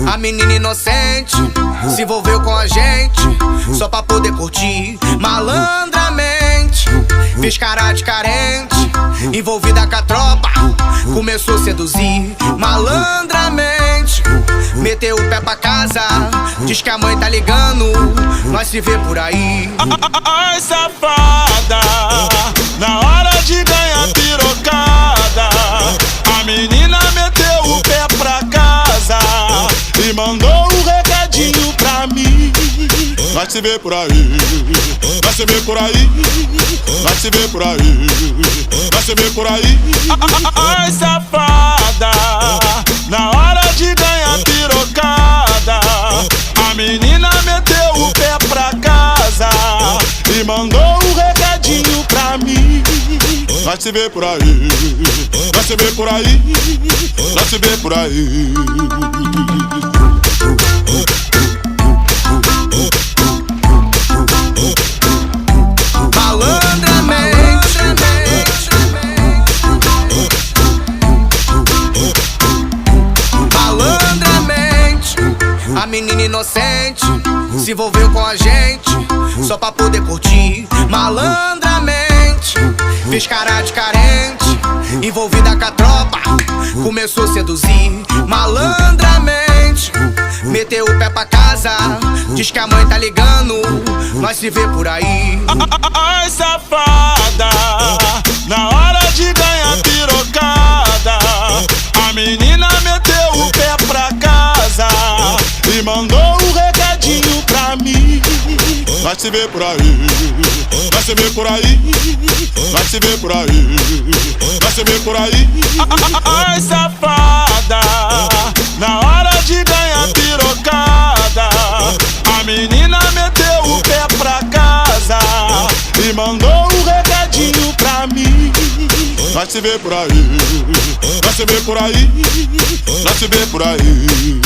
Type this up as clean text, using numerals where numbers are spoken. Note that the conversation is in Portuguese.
A menina inocente se envolveu com a gente só pra poder curtir malandramente. Fez cara de carente, envolvida com a tropa, começou a seduzir malandramente. Meteu o pé pra casa, diz que a mãe tá ligando, nós se vê por aí. Ai, safada, na hora de ganhar pirocada, a menina meteu o pé pra casa e mandou um recadinho pra mim. Nós se vê por aí, nós se vê por aí, nós se vê por aí, nós se vê por aí. Ai, safada, na hora de ganhar pirocada, a menina meteu o pé pra casa e mandou um recadinho pra mim. Nós se vê por aí, nós se vê por aí, nós se vê por aí. A menina inocente se envolveu com a gente só pra poder curtir malandramente. Fez cara de carente, envolvida com a tropa, começou a seduzir malandramente. Meteu o pé pra casa, diz que a mãe tá ligando, nós se vê por aí. Ai, safada, na hora de ganhar pirocada, a menina meteu o pé pra casa e mandou um recadinho pra mim. Nós se vê por aí, nós se vê por aí, nós se vê por aí, nós se vê por aí. Ai, safada, na hora de ganhar pirocada, a menina meteu o pé pra casa e mandou um recadinho pra mim. Nós se vê por aí, nós se vê por aí, nós se vê por aí.